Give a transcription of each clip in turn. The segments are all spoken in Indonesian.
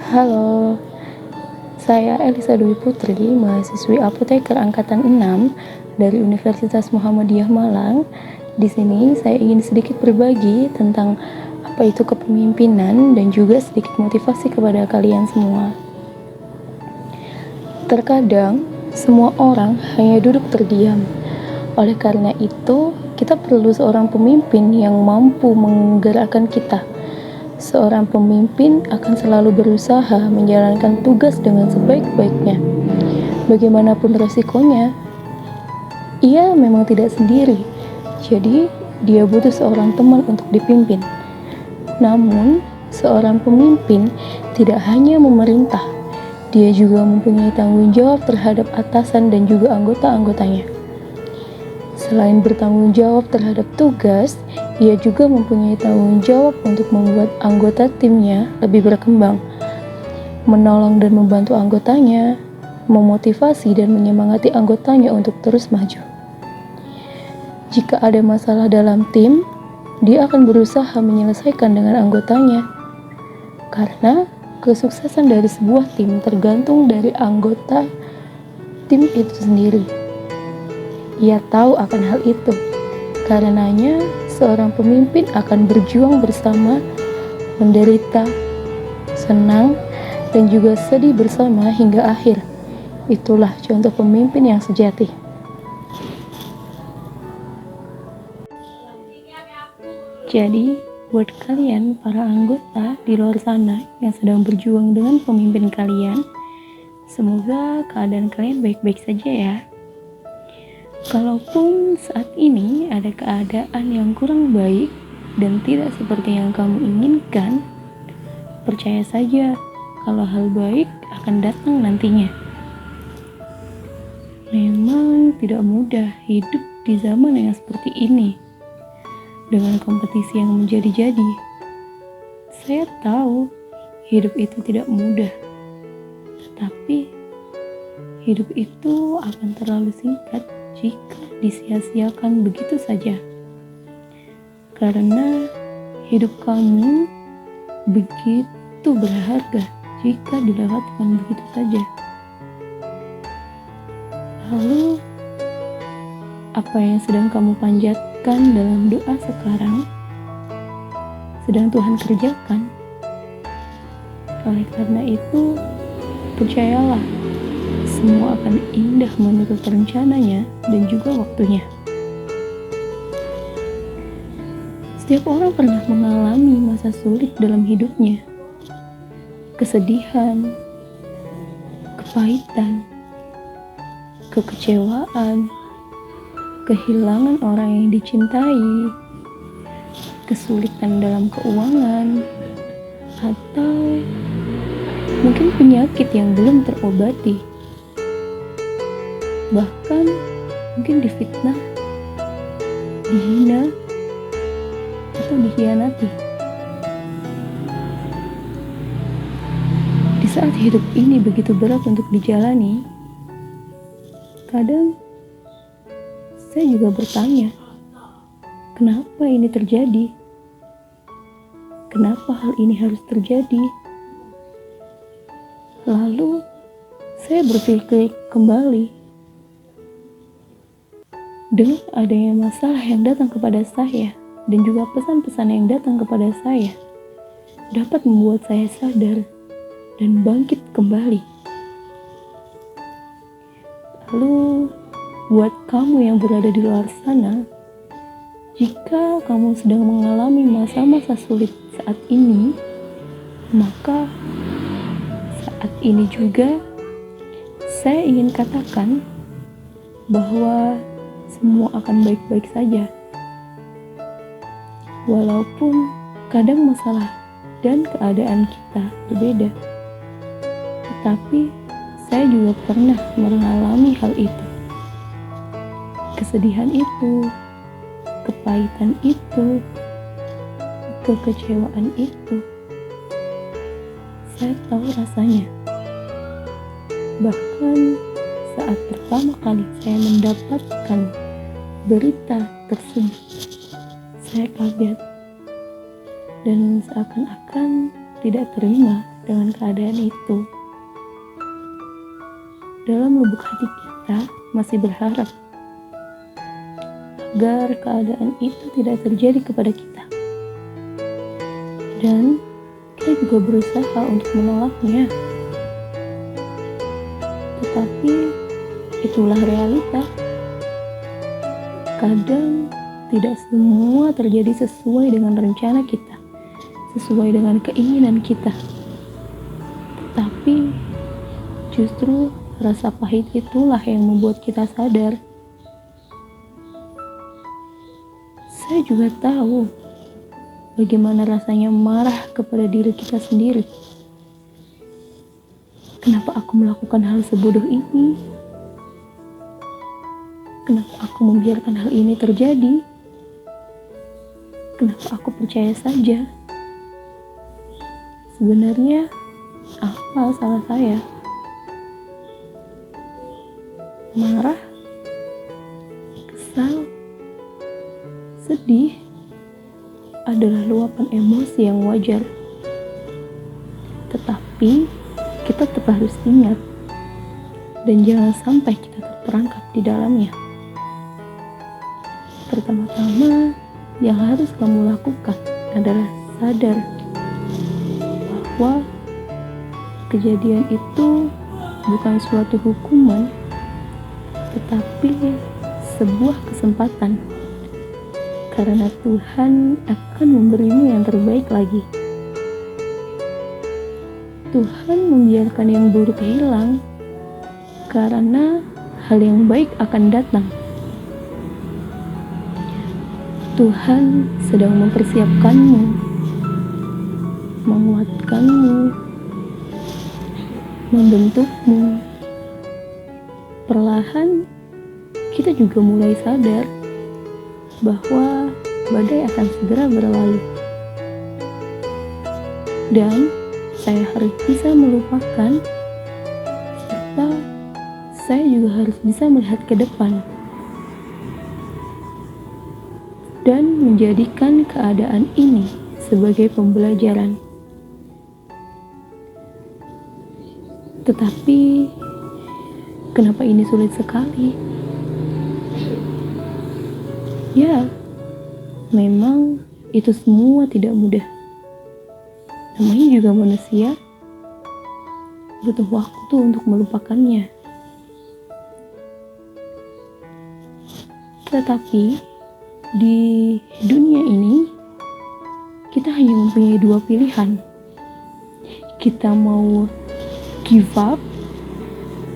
Halo, saya Elisa Dwi Putri, mahasiswi apoteker angkatan 6 dari Universitas Muhammadiyah Malang. Di sini saya ingin sedikit berbagi tentang apa itu kepemimpinan dan juga sedikit motivasi kepada kalian semua. Terkadang, semua orang hanya duduk terdiam. Oleh karena itu, kita perlu seorang pemimpin yang mampu menggerakkan kita. Seorang pemimpin akan selalu berusaha menjalankan tugas dengan sebaik-baiknya. Bagaimanapun resikonya, ia memang tidak sendiri. Jadi, dia butuh seorang teman untuk dipimpin. Namun, seorang pemimpin tidak hanya memerintah, dia juga mempunyai tanggung jawab terhadap atasan dan juga anggota-anggotanya. Selain bertanggung jawab terhadap tugas, ia juga mempunyai tanggung jawab untuk membuat anggota timnya lebih berkembang, menolong dan membantu anggotanya, memotivasi dan menyemangati anggotanya untuk terus maju. Jika ada masalah dalam tim, dia akan berusaha menyelesaikan dengan anggotanya. Karena kesuksesan dari sebuah tim tergantung dari anggota tim itu sendiri. Ia tahu akan hal itu. Karenanya, seorang pemimpin akan berjuang bersama, menderita, senang, dan juga sedih bersama hingga akhir. Itulah contoh pemimpin yang sejati. Jadi, buat kalian para anggota di luar sana yang sedang berjuang dengan pemimpin kalian, semoga keadaan kalian baik-baik saja ya. Kalaupun saat ini ada keadaan yang kurang baik dan tidak seperti yang kamu inginkan, percaya saja kalau hal baik akan datang nantinya. Memang tidak mudah hidup di zaman yang seperti ini, dengan kompetisi yang menjadi-jadi. Saya tahu hidup itu tidak mudah, tetapi hidup itu akan terlalu singkat jika disia-siakan begitu saja. Karena hidup kamu begitu berharga jika dilewatkan begitu saja. Lalu, apa yang sedang kamu panjatkan dalam doa sekarang sedang Tuhan kerjakan. Oleh karena itu, percayalah, semua akan indah menurut rencananya dan juga waktunya. Setiap orang pernah mengalami masa sulit dalam hidupnya. Kesedihan, kepahitan, kekecewaan, kehilangan orang yang dicintai, kesulitan dalam keuangan, atau mungkin penyakit yang belum terobati. Bahkan mungkin difitnah, dihina, atau dikhianati. Di saat hidup ini begitu berat untuk dijalani, kadang saya juga bertanya, kenapa ini terjadi? Kenapa hal ini harus terjadi? Lalu saya berpikir kembali, dengan adanya masalah yang datang kepada saya dan juga pesan-pesan yang datang kepada saya dapat membuat saya sadar dan bangkit kembali. Lalu, buat kamu yang berada di luar sana, jika kamu sedang mengalami masa-masa sulit saat ini, maka saat ini juga saya ingin katakan bahwa semua akan baik-baik saja. Walaupun kadang masalah dan keadaan kita berbeda, tetapi saya juga pernah mengalami hal itu. Kesedihan itu, kepahitan itu, kekecewaan itu, saya tahu rasanya. Bahkan saat pertama kali saya mendapatkan berita tersebut, saya kaget dan seakan-akan tidak terima dengan keadaan itu. Dalam lubuk hati kita masih berharap agar keadaan itu tidak terjadi kepada kita. Dan kita juga berusaha untuk menolaknya. Tetapi itulah realita. Kadang tidak semua terjadi sesuai dengan rencana kita, sesuai dengan keinginan kita. Tetapi justru rasa pahit itulah yang membuat kita sadar. Saya juga tahu bagaimana rasanya marah kepada diri kita sendiri. Kenapa aku melakukan hal sebodoh ini? Kenapa aku membiarkan hal ini terjadi? Kenapa aku percaya saja? Sebenarnya, apa salah saya? Marah? Kesal? Sedih? Adalah luapan emosi yang wajar. Tetapi, kita tetap harus ingat dan jangan sampai kita terperangkap di dalamnya. Pertama-tama, yang harus kamu lakukan adalah sadar bahwa kejadian itu bukan suatu hukuman, tetapi sebuah kesempatan. Karena Tuhan akan memberimu yang terbaik lagi. Tuhan membiarkan yang buruk hilang karena hal yang baik akan datang. Tuhan sedang mempersiapkanmu, menguatkanmu, membentukmu. Perlahan kita juga mulai sadar bahwa badai akan segera berlalu. Dan saya harus bisa melupakan, serta saya juga harus bisa melihat ke depan dan menjadikan keadaan ini sebagai pembelajaran. Tetapi, kenapa ini sulit sekali? Ya, memang itu semua tidak mudah. Namanya juga manusia, butuh waktu untuk melupakannya. Tetapi, di dunia ini, kita hanya mempunyai dua pilihan. Kita mau give up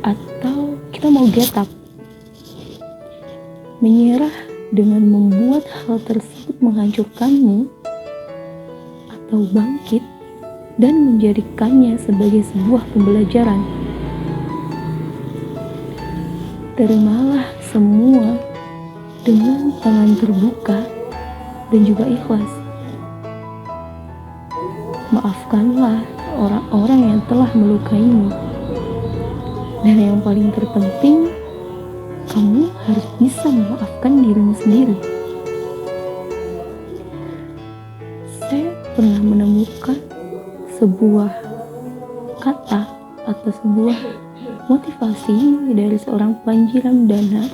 atau kita mau get up. Menyerah dengan membuat hal tersebut menghancurkanmu, atau bangkit dan menjadikannya sebagai sebuah pembelajaran. Terimalah semua dengan tangan terbuka dan juga ikhlas. Maafkanlah orang-orang yang telah melukaimu. Dan yang paling terpenting, kamu harus bisa memaafkan dirimu sendiri. Saya pernah menemukan sebuah kata atau sebuah motivasi dari seorang penjiram dana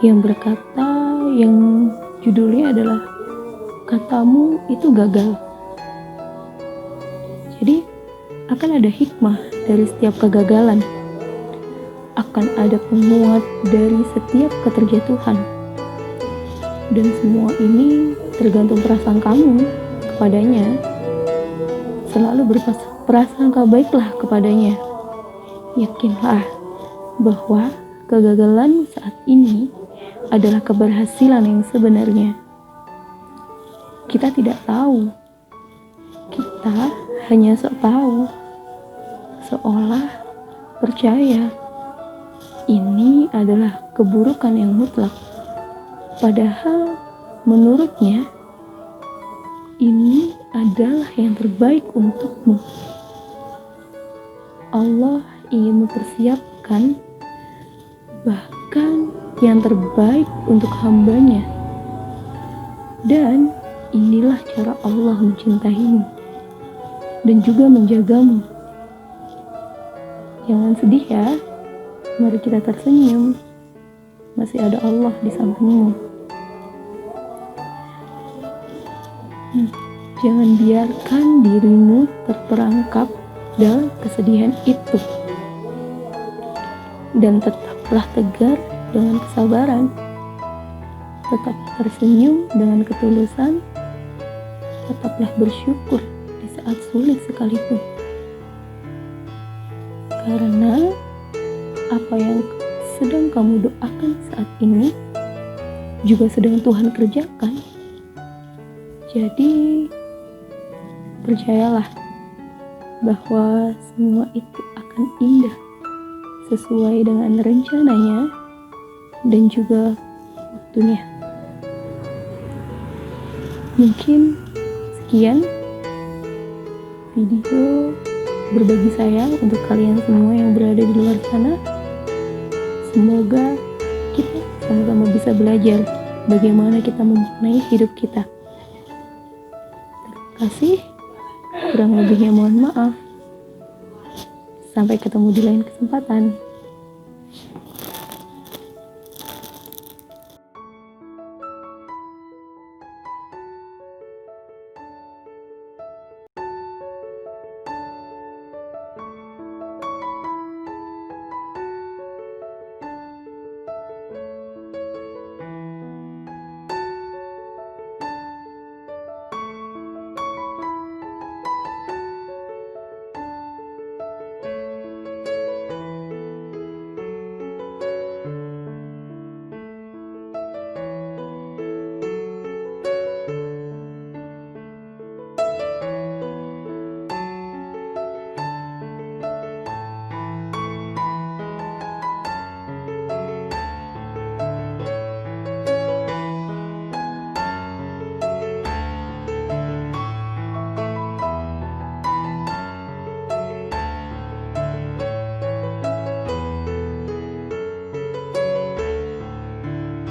yang berkata, yang judulnya adalah "Katamu itu gagal". Jadi akan ada hikmah dari setiap kegagalan, akan ada penguat dari setiap keterjatuhan, dan semua ini tergantung perasaan kamu kepadanya. Selalu berprasangka baiklah kepadanya. Yakinlah bahwa kegagalan saat ini adalah keberhasilan yang sebenarnya. Kita tidak tahu. Kita hanya sok tahu, seolah percaya ini adalah keburukan yang mutlak. Padahal menurutnya ini adalah yang terbaik untukmu. Allah ingin mempersiapkan bahkan yang terbaik untuk hambanya. Dan inilah cara Allah mencintaimu. dan juga menjagamu. Jangan sedih ya, mari kita tersenyum. Masih ada Allah di sampingmu. Jangan biarkan dirimu terperangkap dalam kesedihan itu. Dan tetaplah tegar dengan kesabaran. Tetap tersenyum dengan ketulusan. Tetaplah bersyukur di saat sulit sekalipun. Karena apa yang sedang kamu doakan saat ini juga sedang Tuhan kerjakan. Jadi percayalah bahwa semua itu akan indah sesuai dengan rencananya dan juga waktunya. Mungkin sekian video berbagi saya untuk kalian semua yang berada di luar sana. Semoga kita sama-sama bisa belajar bagaimana kita memaknai hidup kita. Terima kasih. Kurang lebihnya mohon maaf. Sampai ketemu di lain kesempatan.